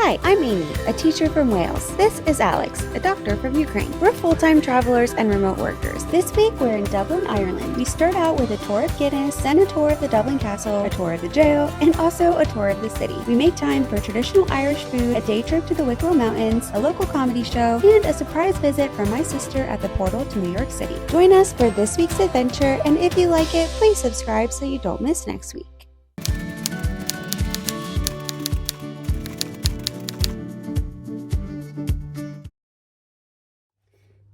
Hi, I'm Amy, a teacher from Wales. This is Alex, a doctor from Ukraine. We're full-time travelers and remote workers. This week, we're in Dublin, Ireland. We start out with a tour of Guinness, then a tour of the Dublin Castle, a tour of the jail, and also a tour of the city. We make time for traditional Irish food, a day trip to the Wicklow Mountains, a local comedy show, and a surprise visit from my sister at the portal to New York City. Join us for this week's adventure, and if you like it, please subscribe so you don't miss next week.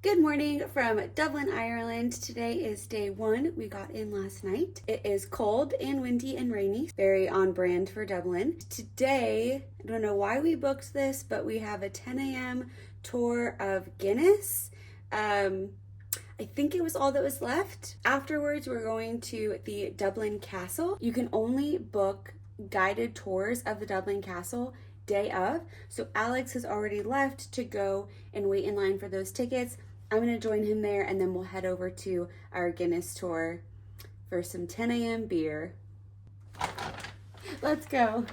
Good morning from Dublin, Ireland. Today is day 1. We got in last night. It is cold and windy and rainy. Very on brand for Dublin. Today, I don't know why we booked this, but we have a 10 a.m. tour of Guinness. I think it was all that was left. Afterwards, we're going to the Dublin Castle. You can only book guided tours of the Dublin Castle day of. So Alex has already left to go and wait in line for those tickets. I'm going to join him there, and then we'll head over to our Guinness tour for some 10 a.m. beer. Let's go.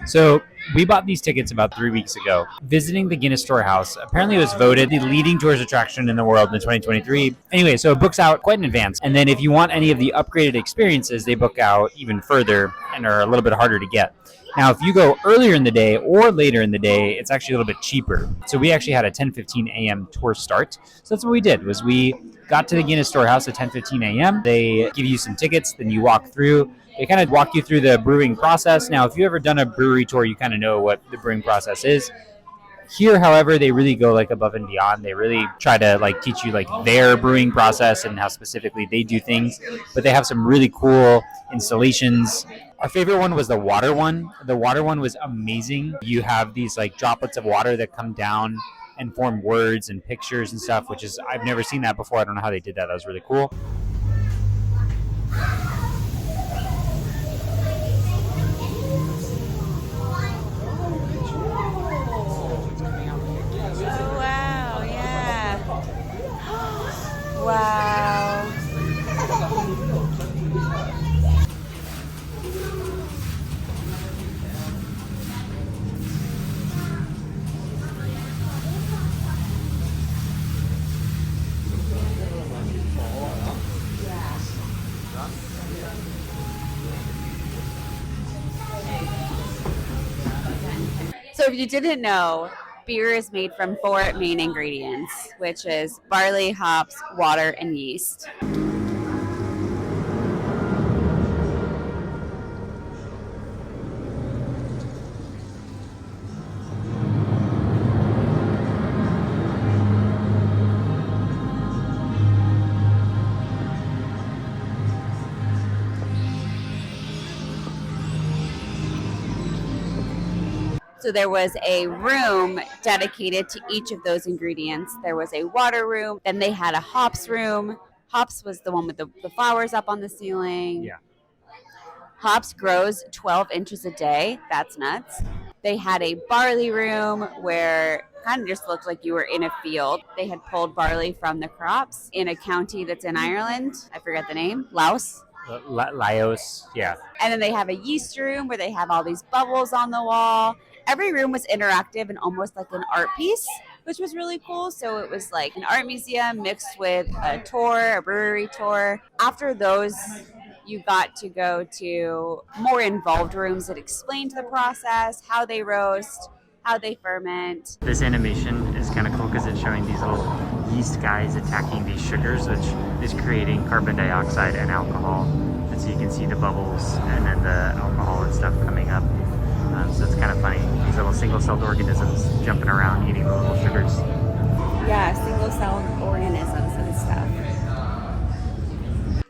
So we bought these tickets about 3 weeks ago. Visiting the Guinness Storehouse, apparently it was voted the leading tourist attraction in the world in 2023. Anyway, so it books out quite in advance. And then if you want any of the upgraded experiences, they book out even further and are a little bit harder to get. Now, if you go earlier in the day or later in the day, it's actually a little bit cheaper. So we actually had a 10:15 a.m. tour start. So that's what we did, was we got to the Guinness Storehouse at 10:15 a.m. They give you some tickets, then you walk through. They kind of walk you through the brewing process. Now, if you've ever done a brewery tour, you kind of know what the brewing process is. Here, however, they really go like above and beyond. They really try to like teach you like their brewing process and how specifically they do things. But they have some really cool installations. Our favorite one was the water one. The water one was amazing. You have these like droplets of water that come down and form words and pictures and stuff, which is, I've never seen that before. I don't know how they did that. That was really cool. Wow. So if you didn't know, beer is made from 4 main ingredients, which is barley, hops, water, and yeast. So there was a room dedicated to each of those ingredients. There was a water room, then they had a hops room. Hops was the one with the flowers up on the ceiling. Yeah. Hops grows 12 inches a day. That's nuts. They had a barley room where kind of just looked like you were in a field. They had pulled barley from the crops in a county that's in Ireland. I forget the name. Laos. Laos, yeah. And then they have a yeast room where they have all these bubbles on the wall. Every room was interactive and almost like an art piece, which was really cool. So it was like an art museum mixed with a tour, a brewery tour. After those, you got to go to more involved rooms that explained the process, how they roast, how they ferment. This animation is kind of cool because it's showing these little yeast guys attacking these sugars, which is creating carbon dioxide and alcohol. And so you can see the bubbles and then the alcohol and stuff coming up. So it's kind of funny. These little single-celled organisms jumping around eating the little sugars. Yeah, single-celled organisms and stuff.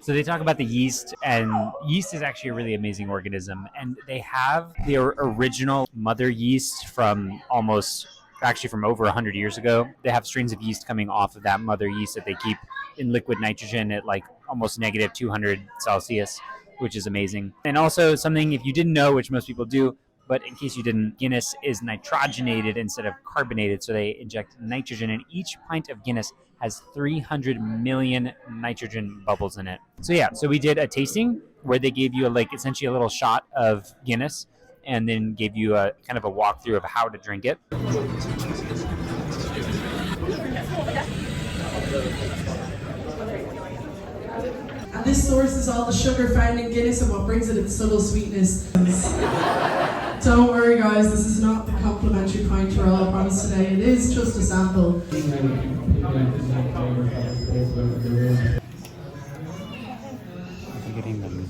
So they talk about the yeast, and yeast is actually a really amazing organism. And they have the original mother yeast from almost actually from over 100 years ago. They have strains of yeast coming off of that mother yeast that they keep in liquid nitrogen at like almost negative 200 Celsius, which is amazing. And also something, if you didn't know, which most people do, but in case you didn't, Guinness is nitrogenated instead of carbonated. So they inject nitrogen, and each pint of Guinness has 300 million nitrogen bubbles in it. So yeah, so we did a tasting where they gave you essentially a little shot of Guinness and then gave you a kind of a walkthrough of how to drink it. And this sources all the sugar found in Guinness and what brings it its subtle sweetness. Don't worry guys, this is not the complimentary pint you're all promised today. It is just a sample.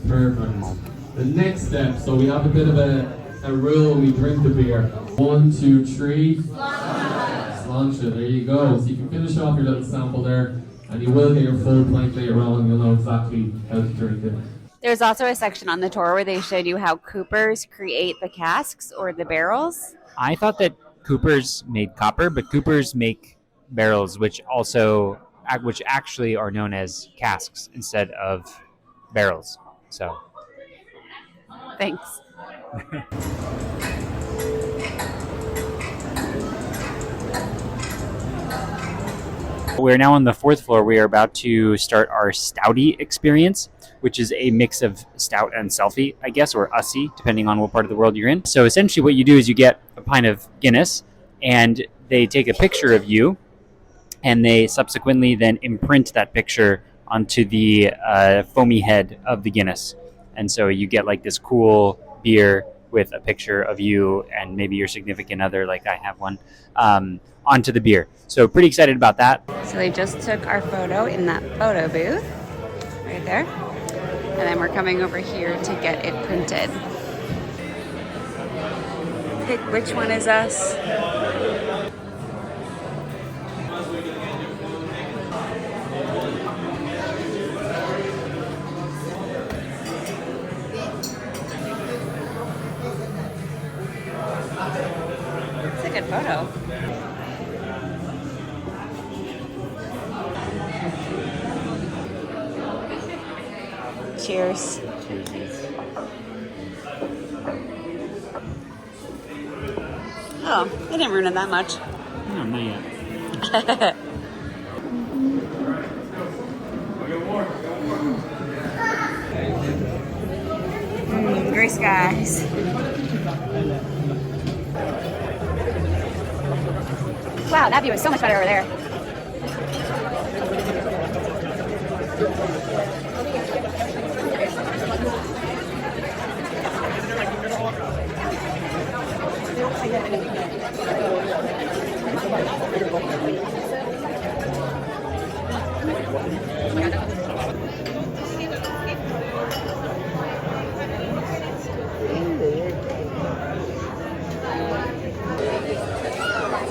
Perfect. The next step, so we have a bit of a rule when we drink the beer. 1, 2, 3. Sláinte, there you go. So you can finish off your little sample there, and you will get your full pint later on. You'll know exactly how to drink it. There's also a section on the tour where they showed you how coopers create the casks or the barrels. I thought that coopers made copper, but coopers make barrels, which actually are known as casks instead of barrels. So, Thanks. We're now on the 4th floor. We are about to start our stouty experience, which is a mix of stout and selfie, I guess, or ussy, depending on what part of the world you're in. So essentially what you do is you get a pint of Guinness, and they take a picture of you, and they subsequently then imprint that picture onto the foamy head of the Guinness. And so you get like this cool beer with a picture of you and maybe your significant other, like I have one, onto the beer. So pretty excited about that. So they just took our photo in that photo booth right there. And then we're coming over here to get it printed. Pick which one is us. It's a good photo. Cheers. Oh, they didn't ruin it that much. No, not yet. Gray skies. Wow, that view is so much better over there.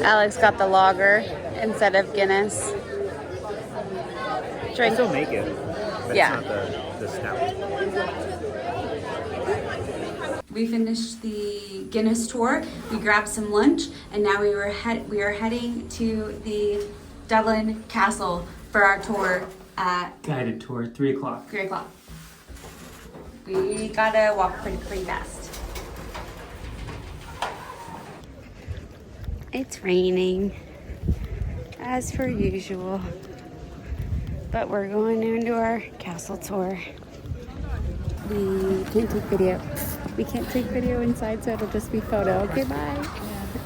Alex got the lager instead of Guinness. I still make it, but Yeah. it's not the stout. We finished the Guinness tour. We grabbed some lunch, and now we are heading to the Dublin Castle for our tour at Guided tour, 3 o'clock. 3 o'clock. We gotta walk pretty fast. It's raining, as per usual, but we're going into our castle tour. We can't take video. We can't take video inside, so it'll just be photo. Okay, bye.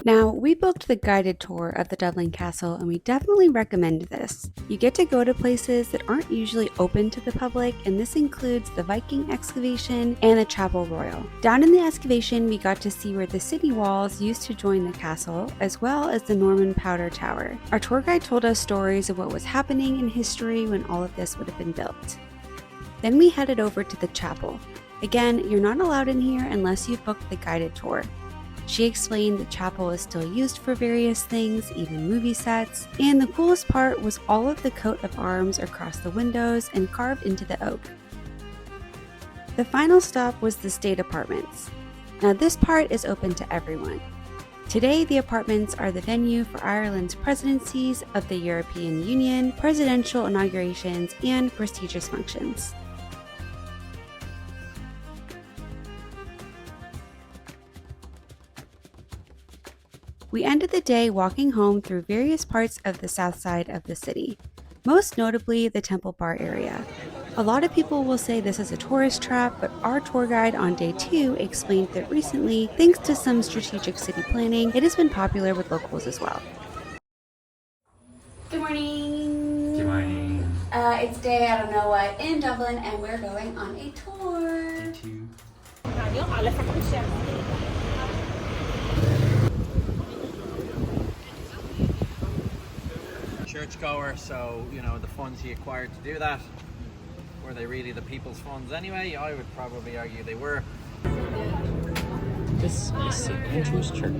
Now, we booked the guided tour of the Dublin Castle, and we definitely recommend this. You get to go to places that aren't usually open to the public, and this includes the Viking excavation and the Chapel Royal. Down in the excavation, we got to see where the city walls used to join the castle, as well as the Norman Powder Tower. Our tour guide told us stories of what was happening in history when all of this would have been built. Then we headed over to the chapel. Again, you're not allowed in here unless you've booked the guided tour. She explained the chapel is still used for various things, even movie sets, and the coolest part was all of the coat of arms across the windows and carved into the oak. The final stop was the state apartments. Now this part is open to everyone. Today, the apartments are the venue for Ireland's presidencies of the European Union, presidential inaugurations, and prestigious functions. We ended the day walking home through various parts of the south side of the city, most notably the Temple Bar area. A lot of people will say this is a tourist trap, but our tour guide on day 2 explained that recently, thanks to some strategic city planning, it has been popular with locals as well. Good morning. Good morning. It's day I don't know what in Dublin, and we're going on a tour. Day 2. Churchgoer, so you know the funds he acquired to do that, were they really the people's funds anyway? I would probably argue they were. This is St. Andrew's Church,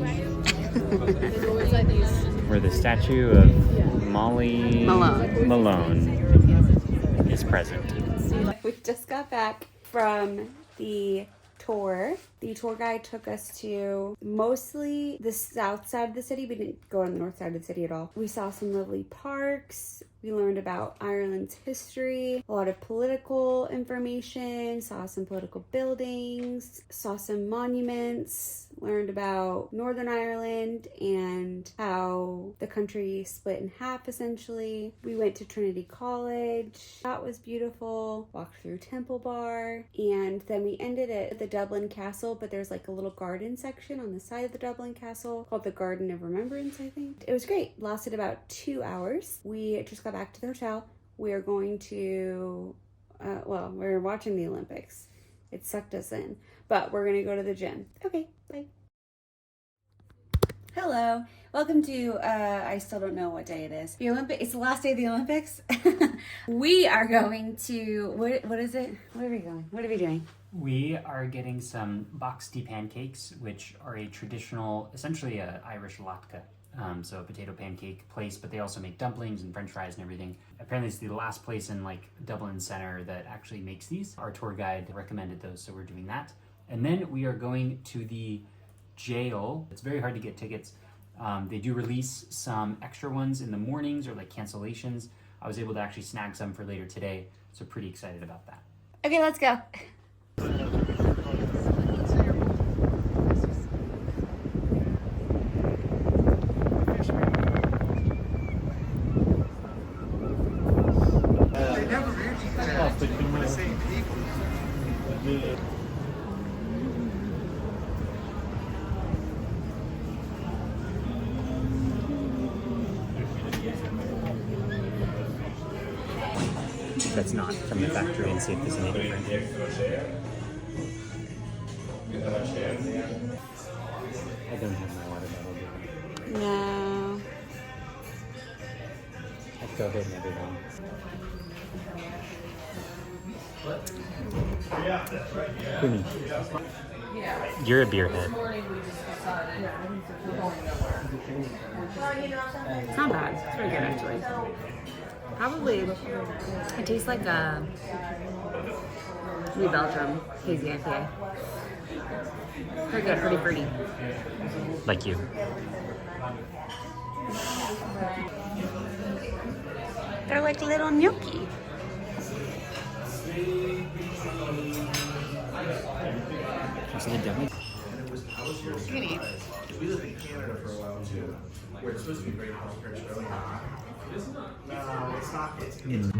where the statue of Molly Malone is present. We just got back from the tour. The tour guide took us to mostly the south side of the city. We didn't go on the north side of the city at all. We saw some lovely parks. We learned about Ireland's history, a lot of political information, saw some political buildings, saw some monuments, learned about Northern Ireland and how the country split in half essentially. We went to Trinity College. That was beautiful. Walked through Temple Bar, and then we ended at the Dublin Castle, but there's like a little garden section on the side of the Dublin Castle called the Garden of Remembrance, I think. It was great. Lasted about 2 hours. We just got back to the hotel. We are going to, we're watching the Olympics. It sucked us in, but we're going to go to the gym. Okay, bye. Hello. Welcome to, I still don't know what day it is. It's the last day of the Olympics. We are going to, what is it? Where are we going? What are we doing? We are getting some boxty pancakes, which are a traditional, essentially a Irish latke. So a potato pancake place, but they also make dumplings and french fries and everything. Apparently it's the last place in like Dublin Center that actually makes these. Our tour guide recommended those, so we're doing that. And then we are going to the jail. It's very hard to get tickets. They do release some extra ones in the mornings or like cancellations. I was able to actually snag some for later today, so pretty excited about that. Okay, let's go. That's not from the factory and see if there's any different. I don't have my water bottle. No. I filled it and everything. Kumi, you're a beerhead. It's not bad. It's pretty good actually. Probably, it tastes like a New Belgium hazy IPA. Pretty good, pretty fruity. Like you. They're like little gnocchi. So they definitely. We lived in Canada for a while too, where it's supposed to be great healthcare show. No, it's not.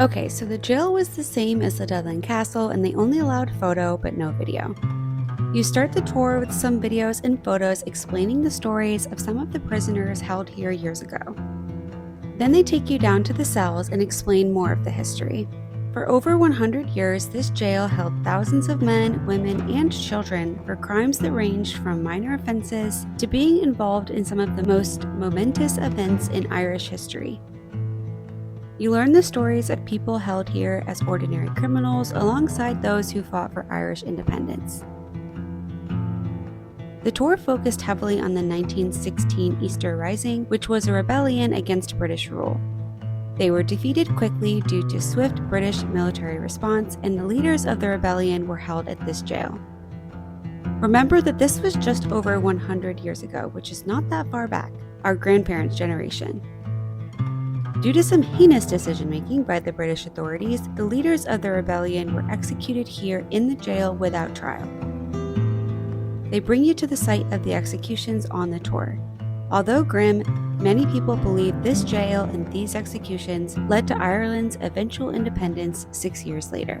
Okay, so the jail was the same as the Dublin Castle, and they only allowed photo but no video. You start the tour with some videos and photos explaining the stories of some of the prisoners held here years ago. Then they take you down to the cells and explain more of the history. For over 100 years, this jail held thousands of men, women, and children for crimes that ranged from minor offenses to being involved in some of the most momentous events in Irish history. You learn the stories of people held here as ordinary criminals alongside those who fought for Irish independence. The tour focused heavily on the 1916 Easter Rising, which was a rebellion against British rule. They were defeated quickly due to swift British military response, and the leaders of the rebellion were held at this jail. Remember that this was just over 100 years ago, which is not that far back, our grandparents' generation. Due to some heinous decision-making by the British authorities, the leaders of the rebellion were executed here in the jail without trial. They bring you to the site of the executions on the tour. Although grim, many people believe this jail and these executions led to Ireland's eventual independence 6 years later.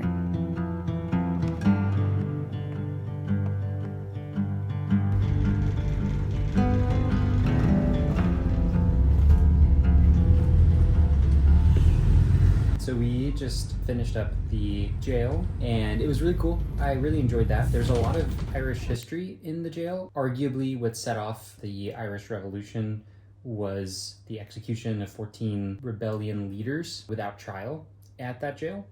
So we just finished up the jail and it was really cool. I really enjoyed that. There's a lot of Irish history in the jail. Arguably what set off the Irish Revolution was the execution of 14 rebellion leaders without trial at that jail.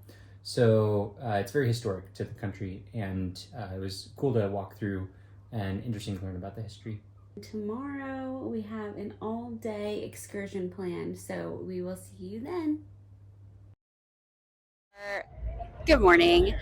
So it's very historic to the country and it was cool to walk through and interesting to learn about the history. Tomorrow we have an all-day excursion planned, so we will see you then. Good morning.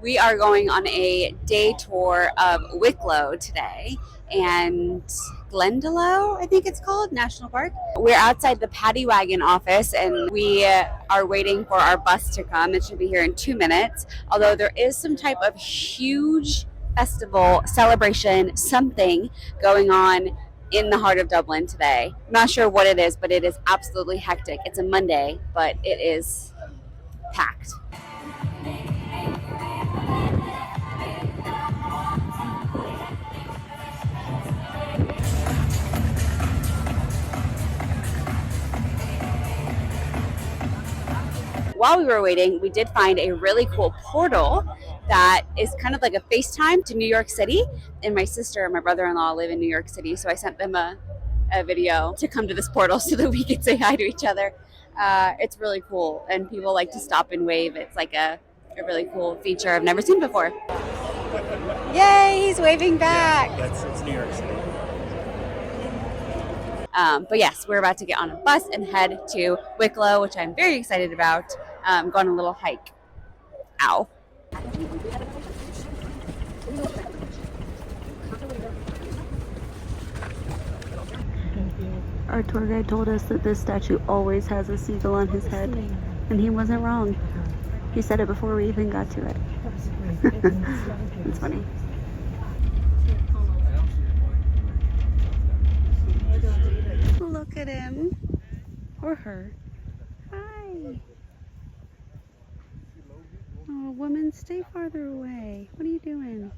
We are going on a day tour of Wicklow today and Glendalough, I think it's called, National Park. We're outside the Paddy Wagon office and we are waiting for our bus to come. It should be here in 2 minutes, although there is some type of huge festival, celebration, something going on in the heart of Dublin today. I'm not sure what it is, but it is absolutely hectic. It's a Monday, but it is packed. While we were waiting, we did find a really cool portal that is kind of like a FaceTime to New York City. And my sister and my brother-in-law live in New York City, so I sent them a video to come to this portal so that we could say hi to each other. It's really cool, and people like to stop and wave. It's like a really cool feature I've never seen before. Yay, he's waving back. Yeah, it's New York City. But yes, we're about to get on a bus and head to Wicklow, which I'm very excited about. Go on a little hike. Ow. Our tour guide told us that this statue always has a seagull on his head, and he wasn't wrong. He said it before we even got to it. It's funny. Look at him. Or her. Hi. Oh, woman, stay farther away. What are you doing?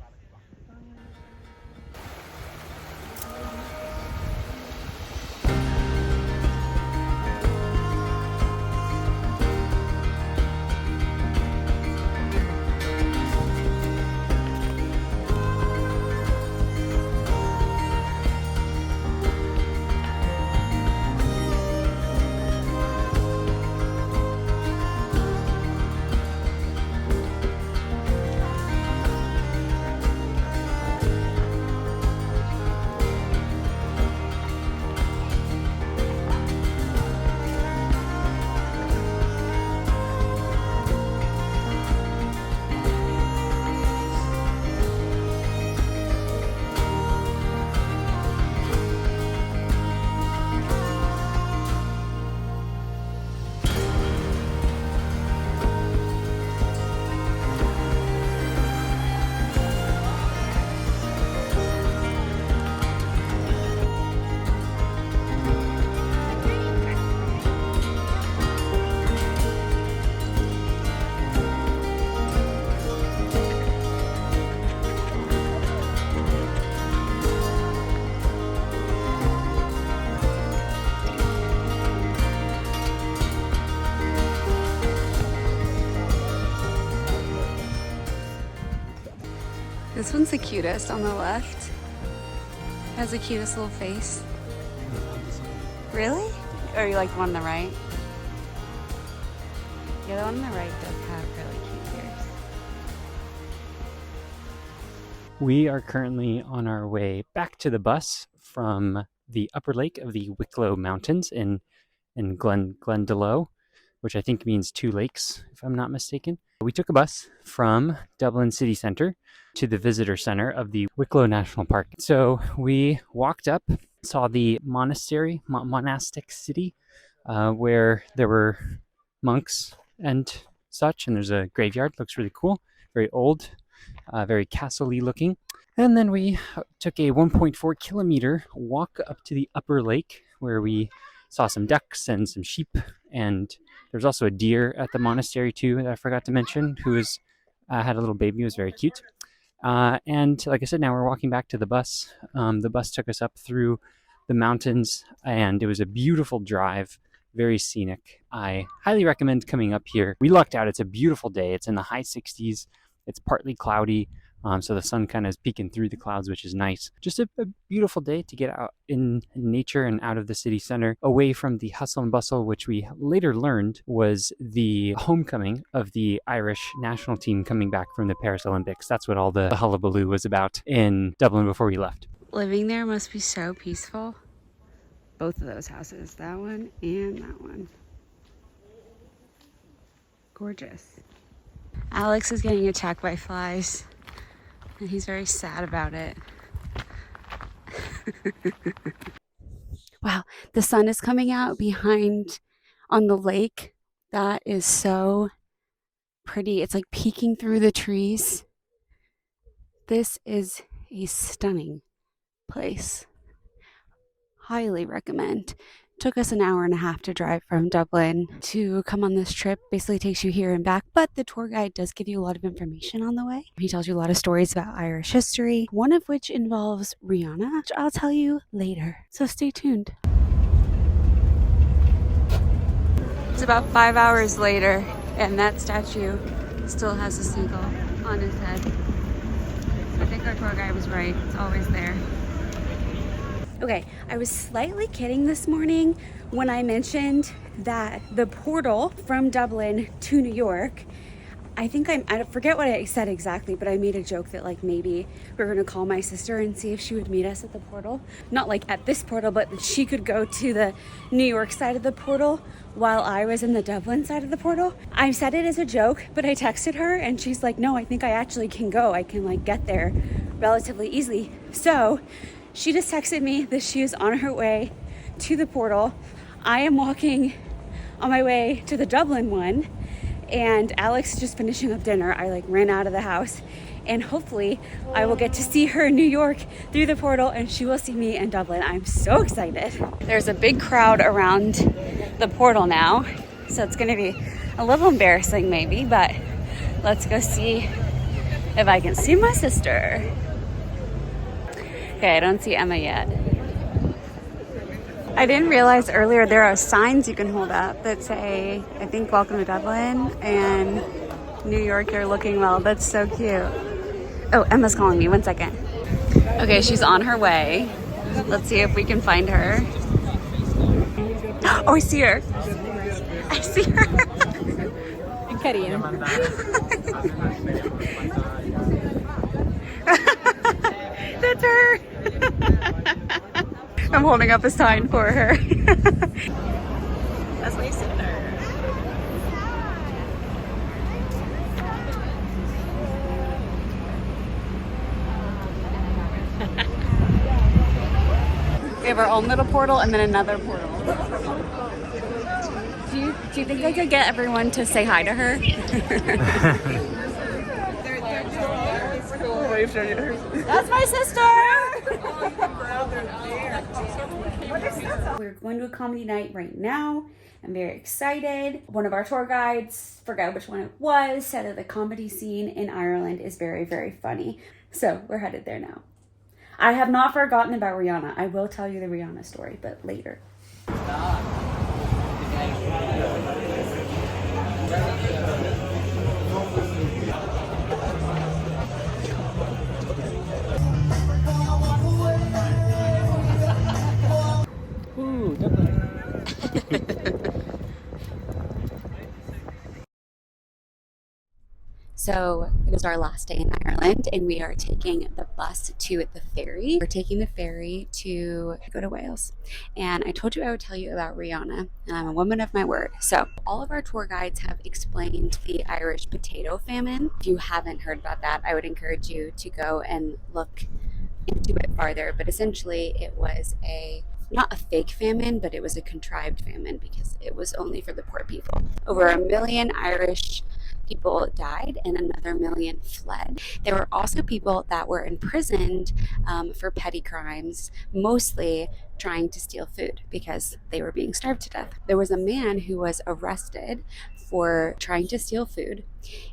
This one's the cutest on the left. Has the cutest little face. Really? Or you like the one on the right? Yeah, the one on the right does have really cute ears. We are currently on our way back to the bus from the upper lake of the Wicklow Mountains in Glendalough. which I think means two lakes, if I'm not mistaken. We took a bus from Dublin city centre to the visitor centre of the Wicklow National Park. So we walked up, saw the monastery, monastic city, where there were monks and such, and there's a graveyard. Looks really cool, very old, very castle-y looking. And then we took a 1.4 kilometer walk up to the upper lake, where we saw some ducks and some sheep, and there's also a deer at the monastery too that I forgot to mention, who had a little baby. It was very cute. And like I said, now we're walking back to the bus. The bus took us up through the mountains, and it was a beautiful drive, very scenic. I highly recommend coming up here. We lucked out. It's a beautiful day. It's in the high 60s. It's partly cloudy, so the sun kind of is peeking through the clouds, which is nice. Just a beautiful day to get out in nature and out of the city center, away from the hustle and bustle, which we later learned was the homecoming of the Irish national team coming back from the Paris Olympics. That's what all the hullabaloo was about in Dublin before we left. Living there must be so peaceful. Both of those houses, that one and that one. Gorgeous. Alex is getting attacked by flies, and he's very sad about it. Wow, the sun is coming out behind on the lake. That is so pretty. It's like peeking through the trees. This is a stunning place. Highly recommend. Took us an hour and a half to drive from Dublin to come on this trip. Basically takes you here and back, but the tour guide does give you a lot of information on the way. He tells you a lot of stories about Irish history, one of which involves Rihanna, which I'll tell you later. So stay tuned. It's about 5 hours later, and that statue still has a seagull on his head. I think our tour guide was right. It's always there. Okay, I was slightly kidding this morning when I mentioned that the portal from Dublin to New York, I forget what I said exactly, but I made a joke that like maybe we were gonna call my sister and see if she would meet us at the portal. Not like at this portal, but that she could go to the New York side of the portal while I was in the Dublin side of the portal. I said it as a joke, but I texted her and she's like, no, I think I actually can go. I can like get there relatively easily. So she just texted me that she is on her way to the portal. I am walking on my way to the Dublin one, and Alex is just finishing up dinner. I like ran out of the house, and hopefully I will get to see her in New York through the portal, and she will see me in Dublin. I'm so excited. There's a big crowd around the portal now, so it's gonna be a little embarrassing maybe, but let's go see if I can see my sister. Okay, I don't see Emma yet. I didn't realize earlier there are signs you can hold up that say, I think, welcome to Dublin and New York, you're looking well. That's so cute. Oh, Emma's calling me. 1 second. Okay, she's on her way. Let's see if we can find her. Oh, I see her. I see her. That's her. I'm holding up a sign for her. That's my sister. We have our own little portal and then another portal. Do you think I could get everyone to say hi to her? That's my sister! We're going to a comedy night right now. I'm very excited. One of our tour guides, forgot which one it was, said that the comedy scene in Ireland is very, very funny. So we're headed there now. I have not forgotten about Rihanna. I will tell you the Rihanna story, but later. Ooh, Dublin. So it is our last day in Ireland, and we are taking the bus to the ferry. We're taking the ferry to go to Wales. And I told you I would tell you about Rihanna, and I'm a woman of my word. So all of our tour guides have explained the Irish potato famine. If you haven't heard about that, I would encourage you to go and look into it farther. But essentially it was not a fake famine, but it was a contrived famine because it was only for the poor people. Over 1 million Irish people died and another million fled. There were also people that were imprisoned for petty crimes, mostly trying to steal food because they were being starved to death. There was a man who was arrested for trying to steal food,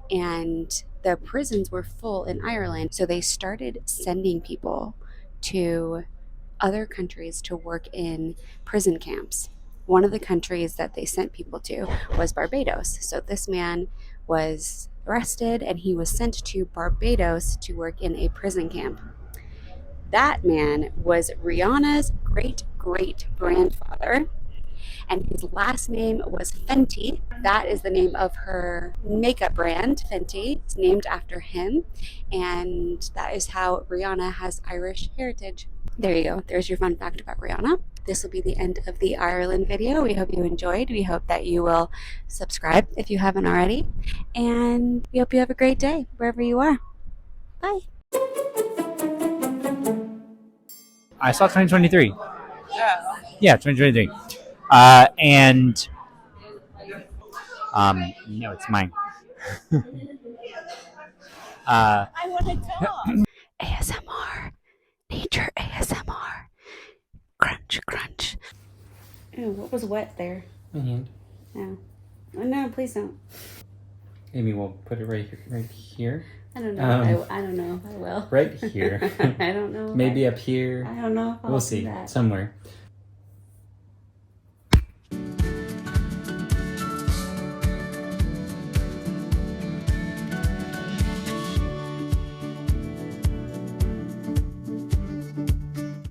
and the prisons were full in Ireland, so they started sending people to other countries to work in prison camps. One of the countries that they sent people to was Barbados. So this man was arrested and he was sent to Barbados to work in a prison camp. That man was Rihanna's great-great-grandfather, and his last name was Fenty. That is the name of her makeup brand, Fenty. It's named after him, and that is how Rihanna has Irish heritage. There you go. There's your fun fact about Rihanna. This will be the end of the Ireland video. We hope you enjoyed. We hope that you will subscribe if you haven't already, and we hope you have a great day wherever you are. Bye. I saw 2023. Yeah, 2023. And no, it's mine. ASMR. Nature ASMR. Crunch, crunch. Ew, what was wet there? My hand. No. Oh, no, please don't. Maybe we'll put it right here. I don't know. I don't know if I will. Right here. I don't know. Maybe up here. I don't know if I'll We'll do see. that. Somewhere.